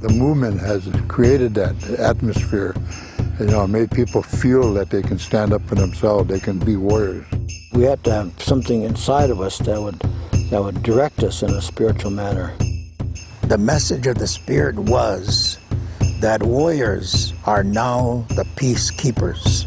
The movement has created that atmosphere, made people feel that they can stand up for themselves, they can be warriors. We had to have something inside of us that would direct us in a spiritual manner. The message of the Spirit was that warriors are now the peacekeepers.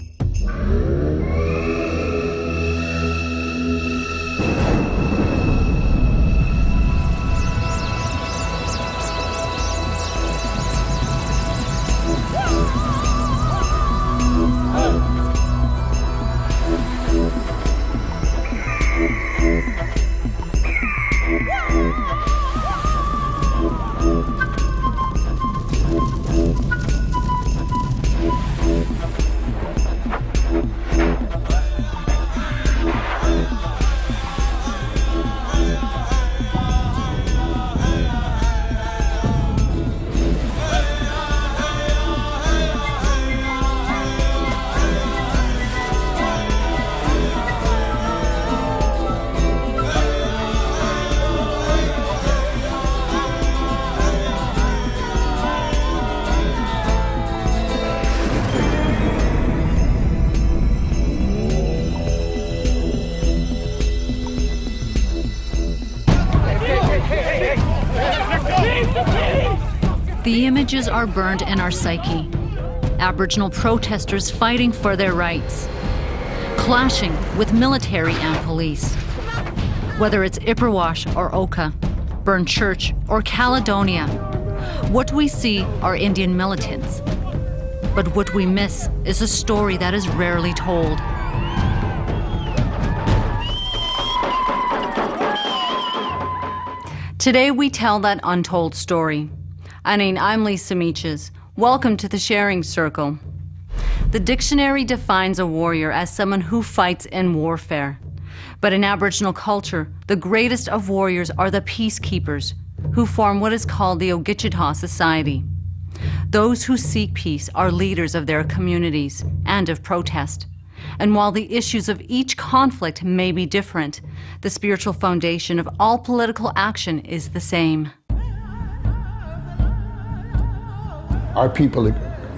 The images are burned in our psyche. Aboriginal protesters fighting for their rights, clashing with military and police. Whether it's Ipperwash or Oka, Burn Church or Caledonia, what we see are Indian militants. But what we miss is a story that is rarely told. Today we tell that untold story. I'm Lisa Meaches. Welcome to the Sharing Circle. The dictionary defines a warrior as someone who fights in warfare. But in Aboriginal culture, the greatest of warriors are the peacekeepers, who form what is called the Ogichita Society. Those who seek peace are leaders of their communities and of protest. And while the issues of each conflict may be different, the spiritual foundation of all political action is the same. Our people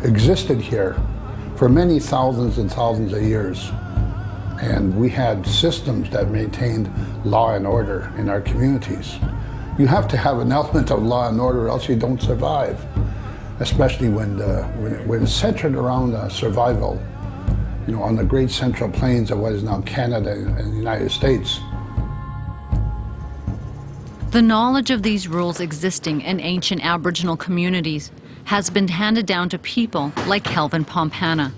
existed here for many thousands and thousands of years, and we had systems that maintained law and order in our communities. You have to have an element of law and order, or else you don't survive, especially when it's centered around survival, on the great central plains of what is now Canada and the United States. The knowledge of these rules existing in ancient Aboriginal communities has been handed down to people like Kelvin Pompana.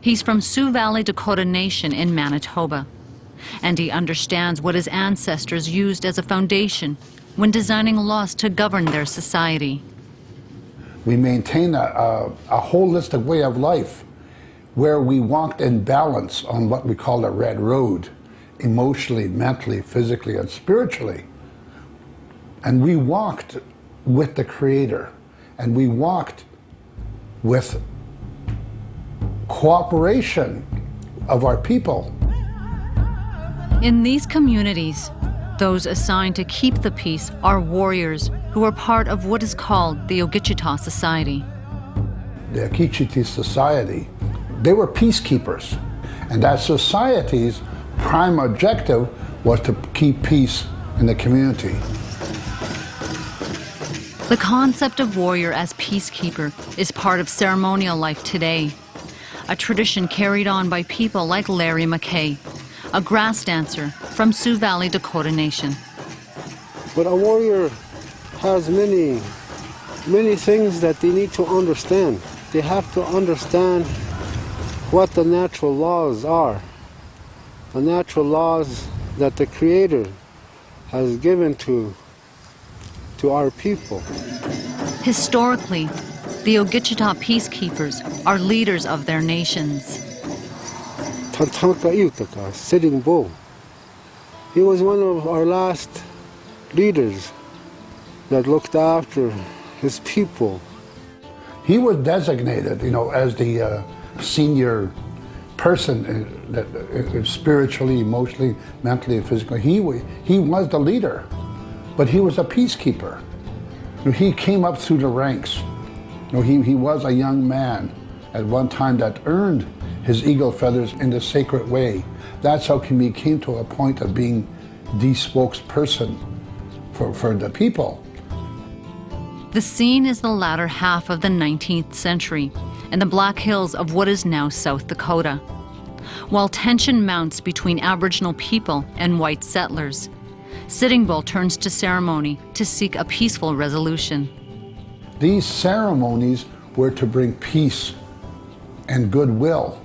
He's from Sioux Valley Dakota Nation in Manitoba, and he understands what his ancestors used as a foundation when designing laws to govern their society. We maintain a holistic way of life where we walked in balance on what we call a red road, emotionally, mentally, physically, and spiritually. And we walked with the Creator. And we walked with cooperation of our people. In these communities, those assigned to keep the peace are warriors who are part of what is called the Ogichita Society. The Ogichita Society, they were peacekeepers. And that society's prime objective was to keep peace in the community. The concept of warrior as peacekeeper is part of ceremonial life today, a tradition carried on by people like Larry McKay, a grass dancer from Sioux Valley Dakota Nation. But a warrior has many things that they need to understand. They have to understand what the natural laws are, the natural laws that the Creator has given to our people. Historically, the Ogichita peacekeepers are leaders of their nations. Tantanka Iutaka, Sitting Bull. He was one of our last leaders that looked after his people. He was designated, as the senior person, spiritually, emotionally, mentally, and physically. He was the leader, but he was a peacekeeper. He came up through the ranks. He was a young man at one time that earned his eagle feathers in the sacred way. That's how he came to a point of being the spokesperson for the people. The scene is the latter half of the 19th century in the Black Hills of what is now South Dakota. While tension mounts between Aboriginal people and white settlers, Sitting Bull turns to ceremony to seek a peaceful resolution. These ceremonies were to bring peace and goodwill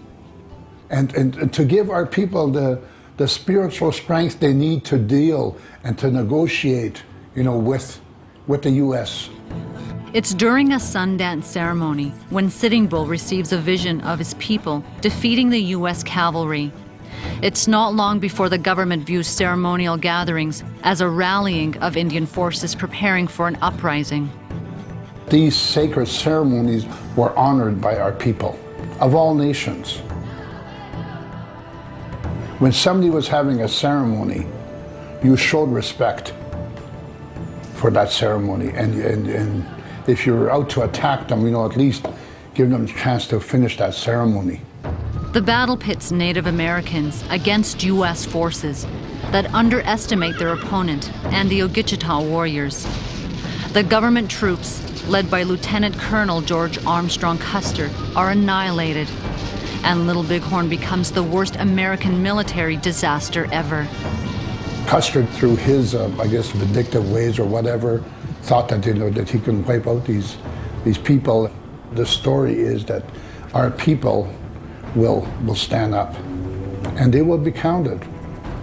and to give our people the spiritual strength they need to deal and to negotiate, with the U.S. It's during a Sundance ceremony when Sitting Bull receives a vision of his people defeating the U.S. cavalry. It's not long before the government views ceremonial gatherings as a rallying of Indian forces preparing for an uprising. These sacred ceremonies were honored by our people of all nations. When somebody was having a ceremony, you showed respect for that ceremony, and if you were out to attack them, at least give them a chance to finish that ceremony. The battle pits Native Americans against U.S. forces that underestimate their opponent and the Ogichita warriors. The government troops, led by Lieutenant Colonel George Armstrong Custer, are annihilated, and Little Bighorn becomes the worst American military disaster ever. Custer, through his, vindictive ways or whatever, thought that, that he could wipe out these people. The story is that our people will stand up, and they will be counted,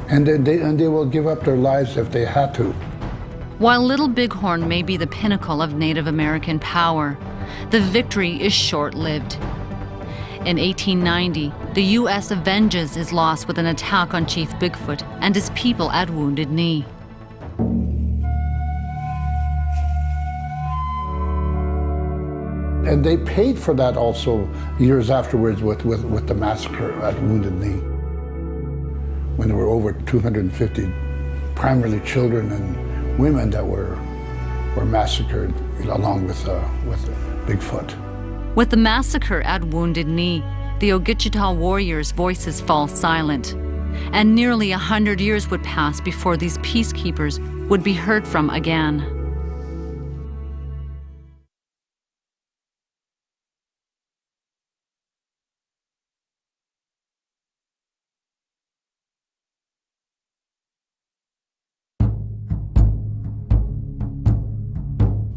and they will give up their lives if they had to. While Little Bighorn may be the pinnacle of Native American power, the victory is short-lived. In 1890, the U.S. avenges his loss with an attack on Chief Bigfoot and his people at Wounded Knee. And they paid for that also years afterwards with the massacre at Wounded Knee, when there were over 250, primarily children and women, that were massacred along with Bigfoot. With the massacre at Wounded Knee, the Ogichita warriors' voices fall silent, and nearly 100 years would pass before these peacekeepers would be heard from again.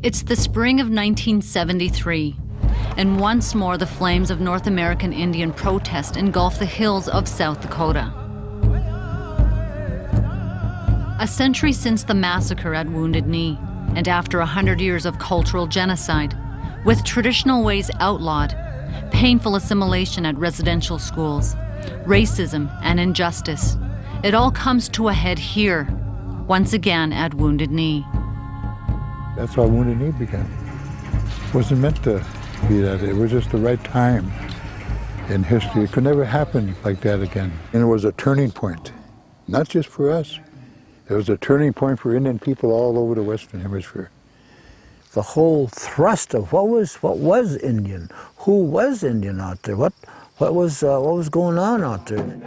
It's the spring of 1973, and once more the flames of North American Indian protest engulf the hills of South Dakota. A century since the massacre at Wounded Knee, and after 100 years of cultural genocide, with traditional ways outlawed, painful assimilation at residential schools, racism and injustice, it all comes to a head here, once again at Wounded Knee. That's how Wounded Knee began. It wasn't meant to be that. It was just the right time in history. It could never happen like that again. And it was a turning point, not just for us. It was a turning point for Indian people all over the Western Hemisphere. The whole thrust of what was Indian, who was Indian out there, what was going on out there.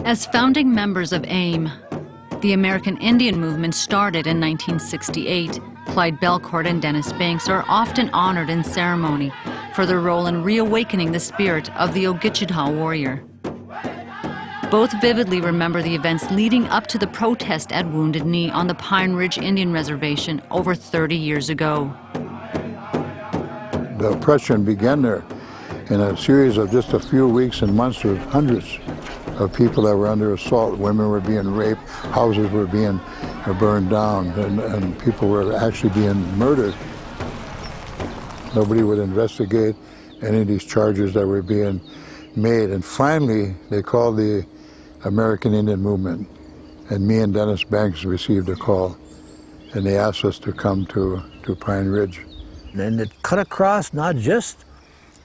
As founding members of AIM, the American Indian movement started in 1968. Clyde Bellecourt and Dennis Banks are often honored in ceremony for their role in reawakening the spirit of the Ogichita warrior. Both vividly remember the events leading up to the protest at Wounded Knee on the Pine Ridge Indian Reservation over 30 years ago. The oppression began there in a series of just a few weeks and months with hundreds of people that were under assault. Women were being raped, houses were being burned down, and people were actually being murdered. Nobody would investigate any of these charges that were being made. And finally, they called the American Indian Movement, and me and Dennis Banks received a call, and they asked us to come to Pine Ridge. And it cut across not just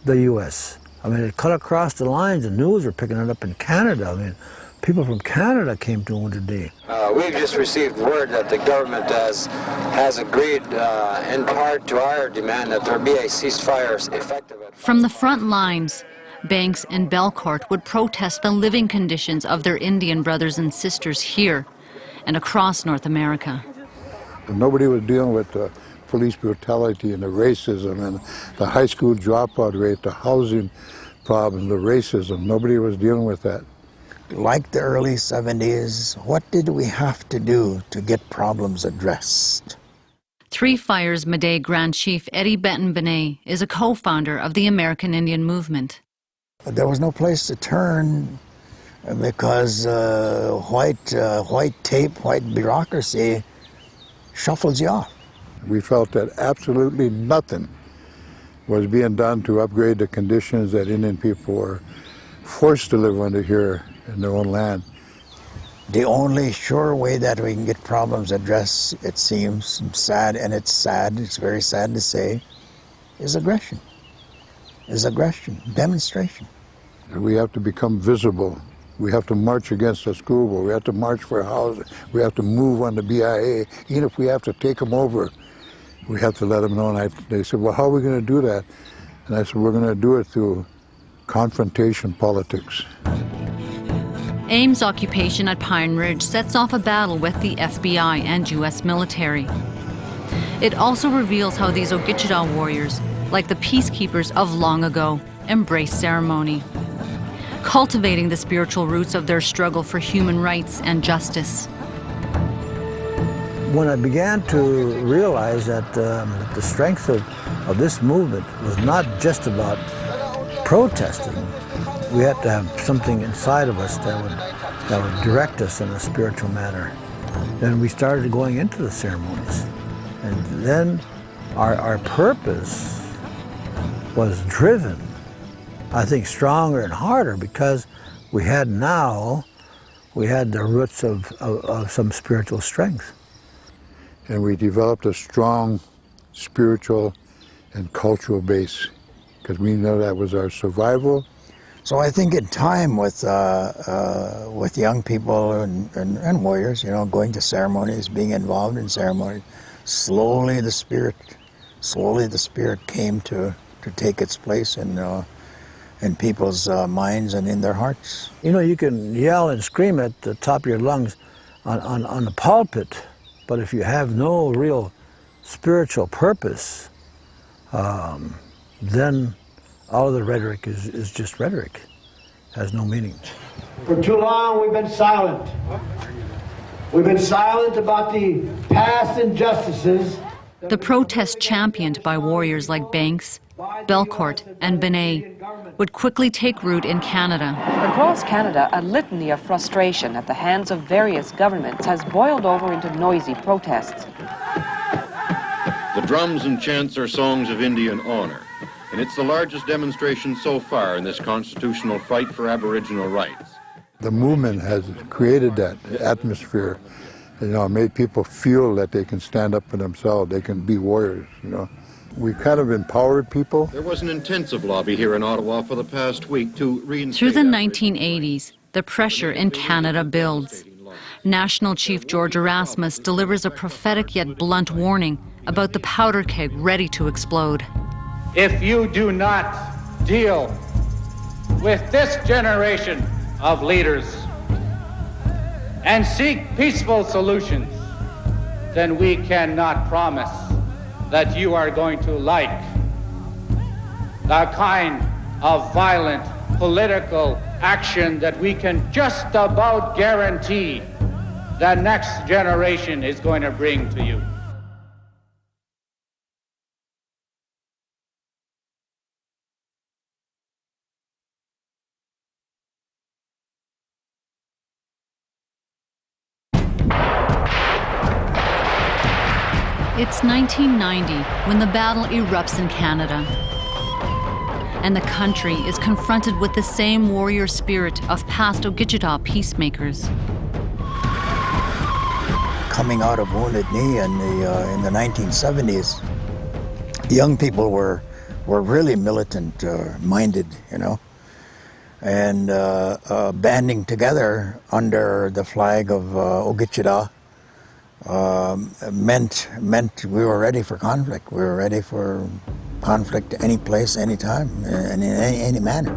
the U.S. I mean, it cut across the lines. The news were picking it up in Canada. I mean, people from Canada came to Wounded Knee. We've just received word that the government has agreed in part to our demand that there be a ceasefire effective. From the front lines, Banks and Bellecourt would protest the living conditions of their Indian brothers and sisters here and across North America. Nobody was dealing with the police brutality and the racism and the high school dropout rate, the housing problem, the racism. Nobody was dealing with that. Like the early 70s, what did we have to do to get problems addressed? Three Fires Médé Grand Chief Eddie Benton Benet is a co-founder of the American Indian Movement. There was no place to turn because white tape, white bureaucracy shuffles you off. We felt that absolutely nothing was being done to upgrade the conditions that Indian people were forced to live under here in their own land. The only sure way that we can get problems addressed, it seems sad, and it's very sad to say, is aggression. Demonstration. We have to become visible. We have to march against the school board. We have to march for housing. We have to move on the BIA. Even if we have to take them over, we have to let them know. And they said, well, how are we going to do that? And I said, we're going to do it through confrontation politics. AIM's occupation at Pine Ridge sets off a battle with the FBI and U.S. military. It also reveals how these Ogichita warriors, like the peacekeepers of long ago, embrace ceremony, cultivating the spiritual roots of their struggle for human rights and justice. When I began to realize that the strength of this movement was not just about protesting, we had to have something inside of us that would direct us in a spiritual manner. Then we started going into the ceremonies. And then our purpose was driven, I think, stronger and harder because we had the roots of some spiritual strength. And we developed a strong spiritual and cultural base because we know that was our survival. So I think in time with young people and warriors, going to ceremonies, being involved in ceremonies, slowly the spirit came to take its place in people's minds and in their hearts. You can yell and scream at the top of your lungs on the pulpit, but if you have no real spiritual purpose, then all of the rhetoric is just rhetoric, has no meaning. For too long we've been silent. We've been silent about the past injustices. The protest championed by warriors like Banks, Bellecourt, and Benet would quickly take root in Canada. Across Canada, a litany of frustration at the hands of various governments has boiled over into noisy protests. The drums and chants are songs of Indian honor, and it's the largest demonstration so far in this constitutional fight for Aboriginal rights. The movement has created that atmosphere, made people feel that they can stand up for themselves, they can be warriors, We kind of empowered people. There was an intensive lobby here in Ottawa for the past week to reinstate... Through the 1980s, the pressure in Canada builds. National Chief George Erasmus delivers a prophetic yet blunt warning about the powder keg ready to explode. If you do not deal with this generation of leaders and seek peaceful solutions, then we cannot promise that you are going to like the kind of violent political action that we can just about guarantee the next generation is going to bring to you. It's 1990 when the battle erupts in Canada, and the country is confronted with the same warrior spirit of past Ogichita peacemakers. Coming out of Wounded Knee in the 1970s, young people were really militant minded, and banding together under the flag of Ogichida meant we were ready for conflict. We were ready for conflict any place, any time, and in any manner.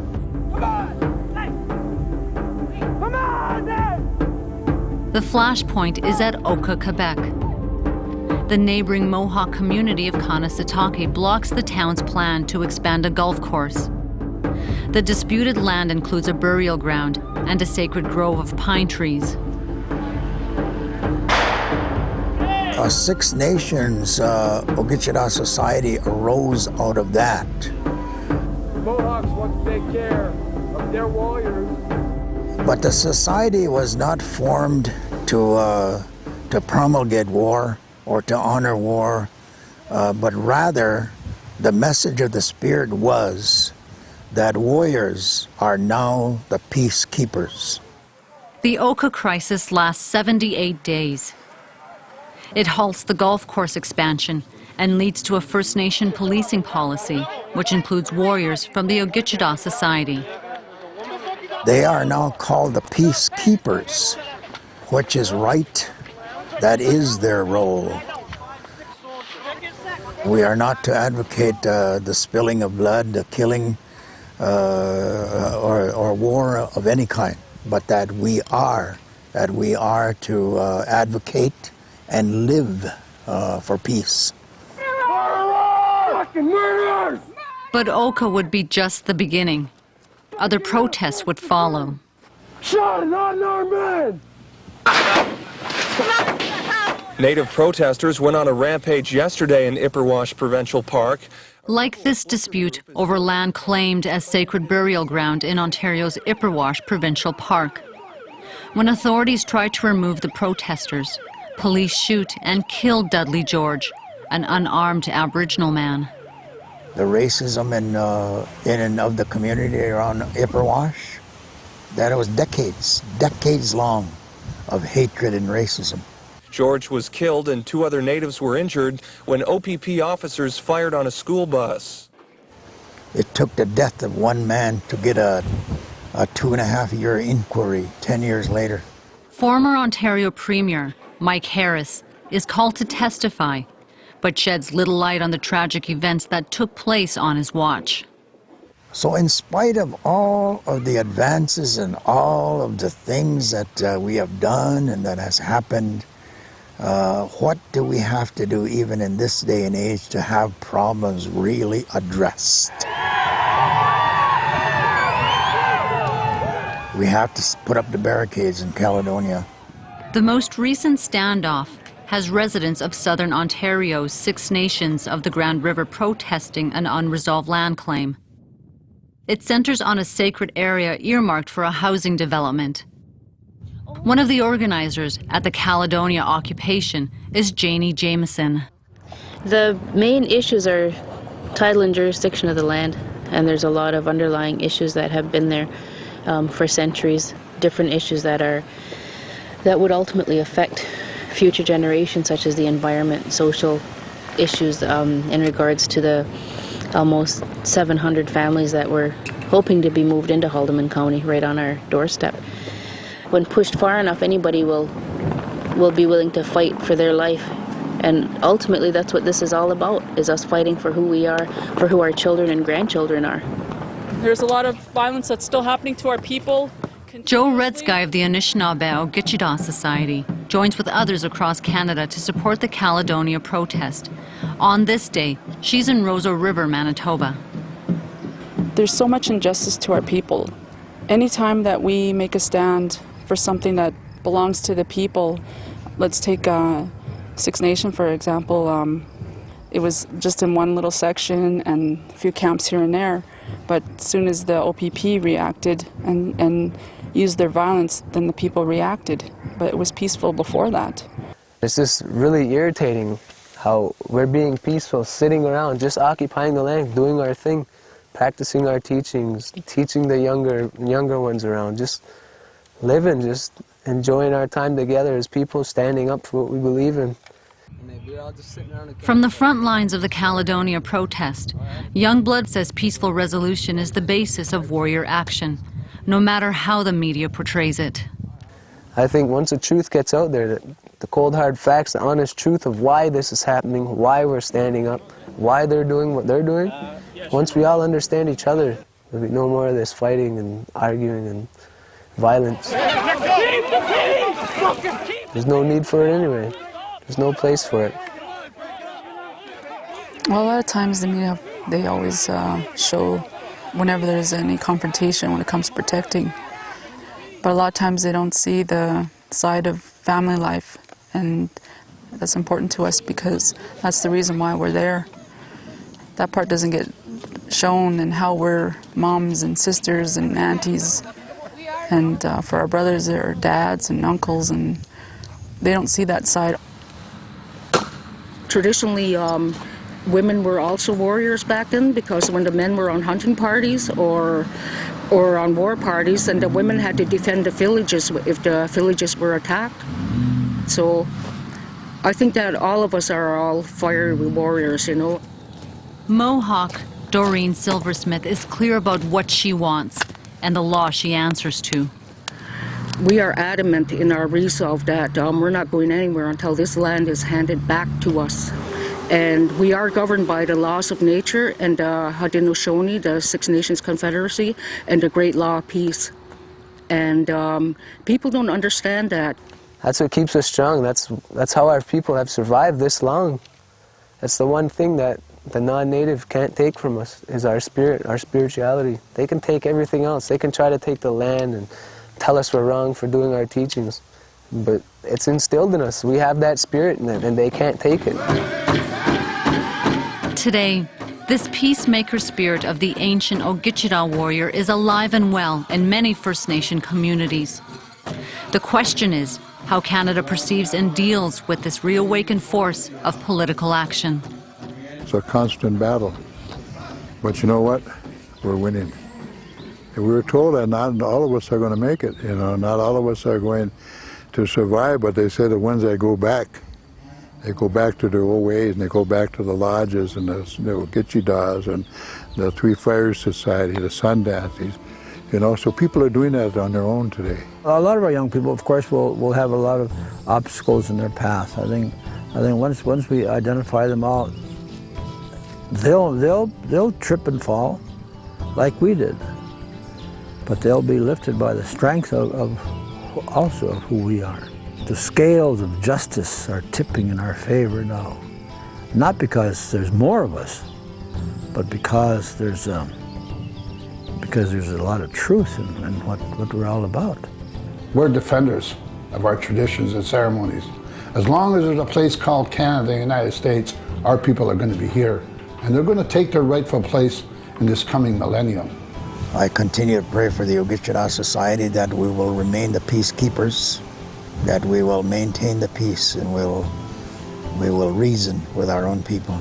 The flashpoint is at Oka, Quebec. The neighboring Mohawk community of Kanesatake blocks the town's plan to expand a golf course. The disputed land includes a burial ground and a sacred grove of pine trees. A Six Nations Ogichida society arose out of that. Mohawks want to take care of their warriors. But the society was not formed to promulgate war or to honor war, but rather the message of the Spirit was that warriors are now the peacekeepers. The Oka crisis lasts 78 days. It halts the golf course expansion and leads to a First Nation policing policy, which includes warriors from the Ogichida Society. They are now called the peacekeepers, which is right. That is their role. We are not to advocate the spilling of blood, the killing, or war of any kind, but that we are to advocate and live for peace. But Oka would be just the beginning. Other protests would follow. Shot an unarmed man! Native protesters went on a rampage yesterday in Ipperwash Provincial Park. Like this dispute over land claimed as sacred burial ground in Ontario's Ipperwash Provincial Park. When authorities tried to remove the protesters, police shoot and kill Dudley George, an unarmed Aboriginal man. The racism in and of the community around Ipperwash, that it was decades long of hatred and racism. George was killed and 2 other natives were injured when OPP officers fired on a school bus. It took the death of one man to get a 2.5-year inquiry 10 years later. Former Ontario Premier Mike Harris is called to testify, but sheds little light on the tragic events that took place on his watch. So in spite of all of the advances and all of the things that we have done and that has happened, what do we have to do even in this day and age to have problems really addressed? We have to put up the barricades in Caledonia. The most recent standoff has residents of southern Ontario's Six Nations of the Grand River protesting an unresolved land claim. It centers on a sacred area earmarked for a housing development. One of the organizers at the Caledonia occupation is Janie Jameson. The main issues are title and jurisdiction of the land, and there's a lot of underlying issues that have been there for centuries, different issues that would ultimately affect future generations, such as the environment, social issues in regards to the almost 700 families that were hoping to be moved into Haldimand County right on our doorstep. When pushed far enough, anybody will be willing to fight for their life. And ultimately that's what this is all about, is us fighting for who we are, for who our children and grandchildren are. There's a lot of violence that's still happening to our people. Joe Redsky of the Anishinaabe Ogichida Society joins with others across Canada to support the Caledonia protest. On this day, she's in Roseau River, Manitoba. There's so much injustice to our people. Anytime that we make a stand for something that belongs to the people, let's take Six Nation, for example. It was just in one little section and a few camps here and there, but as soon as the OPP reacted and used their violence, then the people reacted. But it was peaceful before that. It's just really irritating how we're being peaceful, sitting around, just occupying the land, doing our thing, practicing our teachings, teaching the younger ones around, just living, just enjoying our time together as people, standing up for what we believe in. From the front lines of the Caledonia protest, Youngblood says peaceful resolution is the basis of warrior action. no matter how the media portrays it. I think once the truth gets out there, the cold hard facts, the honest truth of why this is happening, why we're standing up, why they're doing what they're doing, once we all understand each other, there'll be no more of this fighting and arguing and violence. There's no need for it anyway. There's no place for it. Well, a lot of times the media, they always show whenever there's any confrontation when it comes to protecting. But a lot of times they don't see the side of family life, and that's important to us because that's the reason why we're there. That part doesn't get shown, and how we're moms and sisters and aunties, and for our brothers, they're dads and uncles, and they don't see that side. Traditionally, women were also warriors back then, because when the men were on hunting parties or on war parties, and the women had to defend the villages if the villages were attacked. So I think that all of us are all fiery warriors, you know. Mohawk Doreen Silversmith is clear about what she wants and the law she answers to. We are adamant in our resolve that we're not going anywhere until this land is handed back to us. And we are governed by the laws of nature and the Haudenosaunee, the Six Nations Confederacy, and the Great Law of Peace. And people don't understand that. That's what keeps us strong. That's how our people have survived this long. That's the one thing that the non-native can't take from us, is our spirit, our spirituality. They can take everything else. They can try to take the land and tell us we're wrong for doing our teachings. But it's instilled in us. We have that spirit, and they can't take it. Today, this peacemaker spirit of the ancient Ogichita warrior is alive and well in many First Nation communities. The question is how Canada perceives and deals with this reawakened force of political action. It's a constant battle. But you know what? We're winning. And we were told that not all of us are going to make it. You know, not all of us are going to survive, but they say the ones that go back, they go back to their old ways, and they go back to the lodges and the Ogichitas and the Three Fires Society, the Sundances. You know, so people are doing that on their own today. A lot of our young people, of course, will have a lot of obstacles in their path. I think once we identify them all, they'll trip and fall, like we did. But they'll be lifted by the strength of also of who we are. The scales of justice are tipping in our favor now, not because there's more of us, but because there's a lot of truth in what we're all about. We're defenders of our traditions and ceremonies. As long as there's a place called Canada, the United States, our people are going to be here, and they're going to take their rightful place in this coming millennium. I continue to pray for the Ogichita Society that we will remain the peacekeepers, that we will maintain the peace, and we will reason with our own people.